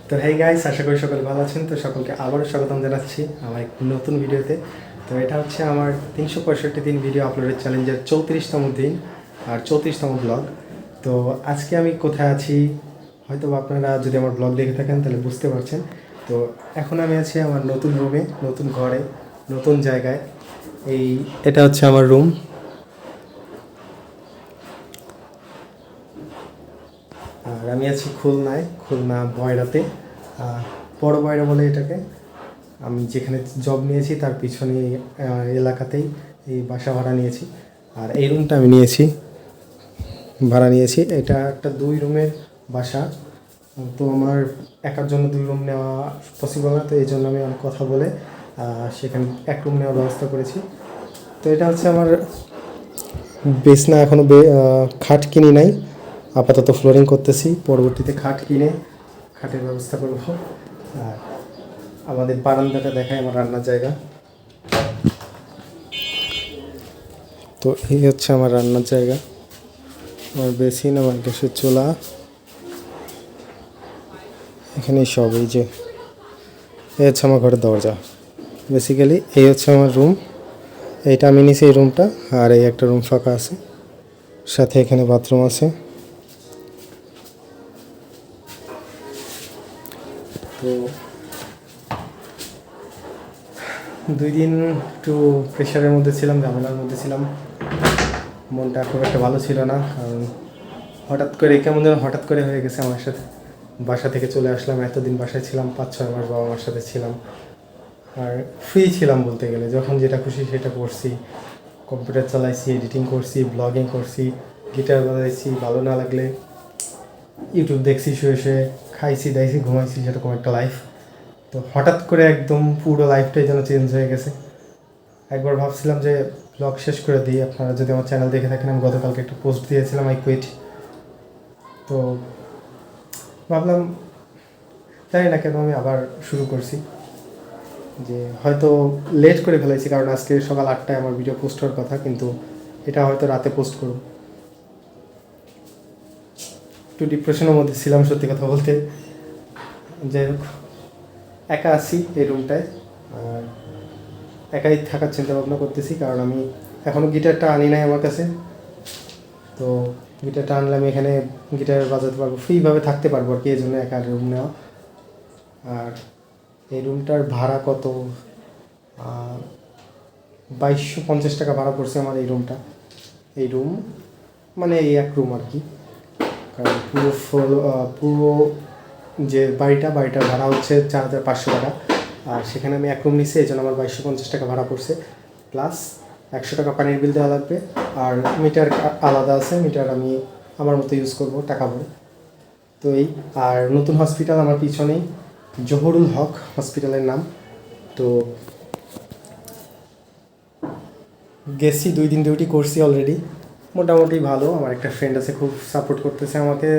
তো hey guys, আশা করি সকলে ভালো আছেন। তো সকলকে আবারও স্বাগতম জানাচ্ছি আমার এক নতুন ভিডিওতে। তো এটা হচ্ছে আমার 365 দিন ভিডিও আপলোডের চ্যালেঞ্জের 34তম দিন আর 34তম ব্লগ। তো আজকে আমি কোথায় আছি হয়তো আপনারা যদি আমার ব্লগ দেখে থাকেন তাহলে বুঝতে পারছেন। তো এখন আমি আছি আমার নতুন রুমে, নতুন ঘরে, নতুন জায়গায়। এটা হচ্ছে আমার রুম। আর আমি আছি খুলনায়, খুলনা বয়রাতে, বড় বয়রা বলে এটাকে। আমি যেখানে জব নিয়েছি তার পিছনে এলাকাতেই এই বাসা ভাড়া নিয়েছি। আর এই রুমটা আমি ভাড়া নিয়েছি। এটা একটা 2 রুমের বাসা। তো আমার একার জন্য 2 রুম নেওয়া পসিবল না, তো এই জন্য আমি অনেক কথা বলে সেখানে 1 রুম নেওয়ার ব্যবস্থা করেছি। তো এটা হচ্ছে আমার বিছনা। এখনও খাট কিনি নাই, আপাতত ফ্লোরিং করতেছি, পরবর্তীতে খাট কিনে খাটের ব্যবস্থা করব। আর আমাদের বারান্দাটা দেখায় আমার রান্নার জায়গা। তো এই হচ্ছে আমার রান্নার জায়গা, আমার বেসিন, আমার গ্যাসের চুলা, এখানে সব। এই হচ্ছে আমার ঘরের দরজা। বেসিক্যালি এই হচ্ছে আমার রুম। এইটা আমি নিছি, এই রুমটা। আর এই একটা রুম ফাঁকা আছে, সাথে এখানে বাথরুম আছে। তো 2 দিন একটু প্রেশারের মধ্যে ছিলাম, ঝামেলার মধ্যে ছিলাম। মনটা খুব একটা ভালো ছিল না, কারণ হঠাৎ করে হয়ে গেছে আমার সাথে। বাসা থেকে চলে আসলাম, এতদিন বাসায় ছিলাম, 5-6 মাস বাবা মার সাথে ছিলাম। আর ফ্রি ছিলাম বলতে গেলে, যখন যেটা খুশি সেটা করছি। কম্পিউটার চালাইছি, এডিটিং করছি, ব্লগিং করছি, গিটার বাজাইছি, ভালো না লাগলে ইউটিউব দেখছি, শুয়ে শুয়ে খাইছি দাইছি ঘুমাইছি, সেরকম একটা লাইফ। তো হঠাৎ করে একদম পুরো লাইফটাই যেন চেঞ্জ হয়ে গেছে। একবার ভাবছিলাম যে ব্লগ শেষ করে দিই। আপনারা যদি আমার চ্যানেল দেখে থাকেন, আমি গতকালকে একটা পোস্ট দিয়েছিলাম, আই কুইট। তো ভাবলাম, জানি না কেন আমি আবার শুরু করছি, যে হয়তো লেট করে ফেলেছি, কারণ আজকে সকাল 8টায় আমার ভিডিও পোস্ট হওয়ার কথা, কিন্তু এটা হয়তো রাতে পোস্ট করব। একটু ডিপ্রেশনের মধ্যে ছিলাম সত্যি কথা বলতে। যাই হোক, একা আছি এই রুমটায়, আর একাই থাকার চিন্তা ভাবনা করতেছি, কারণ আমি এখনও গিটারটা আনি নাই আমার কাছে। তো গিটারটা আনলে আমি এখানে গিটার বাজাতে পারবো, ফ্রিভাবে থাকতে পারবো আর কি, এই জন্য একা রুম নেওয়া। আর এই রুমটার ভাড়া কত, 2250 টাকা ভাড়া পড়ছে আমার এই রুমটা। এই রুম মানে এই এক রুম আর কি, কারণ পুরো যে বাড়িটার ভাড়া হচ্ছে 4500 টাকা। আর সেখানে আমি এক রুম নিচ্ছি, এই জন্য আমার 2250 টাকা ভাড়া পড়ছে, প্লাস 100 টাকা পানির বিল দেওয়া লাগবে। আর মিটার আলাদা আছে, মিটার আমি আমার মতো ইউজ করব টাকা ভরে। তো আর নতুন হসপিটাল আমার পিছনেই, জহুরুল হক হসপিটালের নাম। তো গেছি, 2 দিন ডিউটি করছি অলরেডি, মোটামুটি ভালো। আমার একটা ফ্রেন্ড আছে, খুব সাপোর্ট করতেছে আমাকে,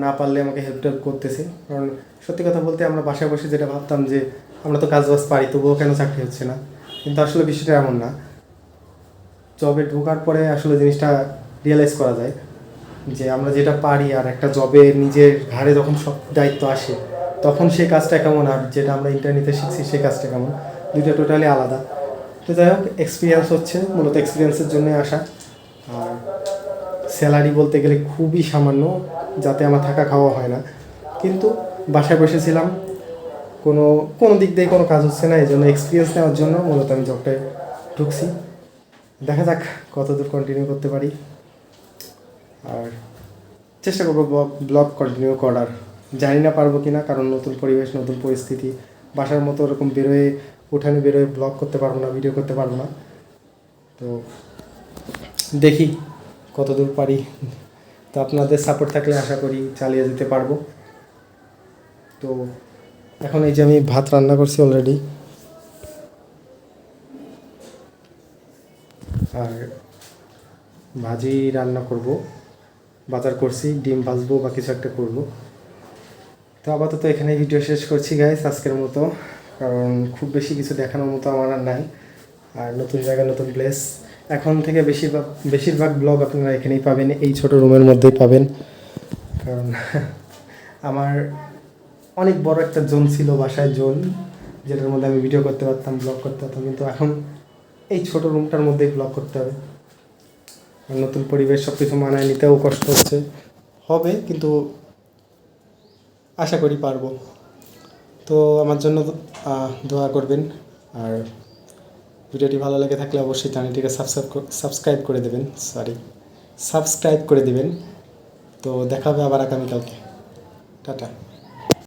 না পারলে আমাকে হেল্প করতেছে। কারণ সত্যি কথা বলতে, আমরা বাসায় বসে যেটা ভাবতাম যে আমরা তো কাজ বাজ পারি, তবুও কেন চাকরি হচ্ছে না, কিন্তু আসলে বিষয়টা এমন না। জবে ঢোকার পরে আসলে জিনিসটা রিয়েলাইজ করা যায় যে আমরা যেটা পারি আর একটা জবে নিজের ঘাড়ে যখন সব দায়িত্ব আসে, তখন সেই কাজটা কেমন, আর যেটা আমরা ইন্টারনেটে শিখছি সেই কাজটা কেমন, দুইটা টোটালি আলাদা। তো যাই হোক, এক্সপিরিয়েন্স হচ্ছে, মূলত এক্সপিরিয়েন্সের জন্যই আসা। আর স্যালারি বলতে গেলে খুবই সামান্য, যাতে আমার থাকা খাওয়া হয় না। কিন্তু বাসায় বসেছিলাম, কোনো দিক দিয়ে কোনো কাজ হচ্ছে না, এই জন্য এক্সপিরিয়েন্স নেওয়ার জন্য মূলত আমি জবটায় ঢুকছি। দেখা যাক কতদূর কন্টিনিউ করতে পারি। আর চেষ্টা করবো ব্লগ কন্টিনিউ করার। জানি না পারবো কি না, কারণ নতুন পরিবেশ, নতুন পরিস্থিতি। বাসার মতো ওরকম উঠানে বেরোয় ব্লগ করতে পারবো না, ভিডিও করতে পারবো না। তো দেখি কতদূর পারি। তো আপনাদের সাপোর্ট থাকলে আশা করি চালিয়ে যেতে পারবো। তো এখন এই যে আমি ভাত রান্না করছি অলরেডি, আর ভাজি রান্না করব, বাজার করছি, ডিম ভাজবো বা কিছু একটা করবো। তো আপাতত এখানে ভিডিও শেষ করছি গাইস আজকের মতো, কারণ খুব বেশি কিছু দেখানোর মতো আমার আর নাই। আর নতুন জায়গা, নতুন প্লেস, এখন থেকে বেশিরভাগ ব্লগ আপনারা এখানেই পাবেন, এই ছোট রুমের মধ্যেই পাবেন। কারণ আমার অনেক বড় একটা জোন ছিল, বাসায় জোন, যেটার মধ্যে আমি ভিডিও করতে পারতাম, ব্লগ করতে পারতাম, কিন্তু এখন এই ছোট রুমটার মধ্যেই ব্লগ করতে হবে। আর নতুন পরিবেশ, সব কিছু মানায় নিতেও কষ্ট হচ্ছে, হবে কিন্তু আশা করি পারবো। তো আমার জন্য দোয়া করবেন, আর ভিডিওটি ভালো লেগে থাকলে অবশ্যই চ্যানেলটিকে সাবস্ক্রাইব করে দেবেন, সাবস্ক্রাইব করে দেবেন। তো দেখা হবে আবার আগামীকালকে। টাটা।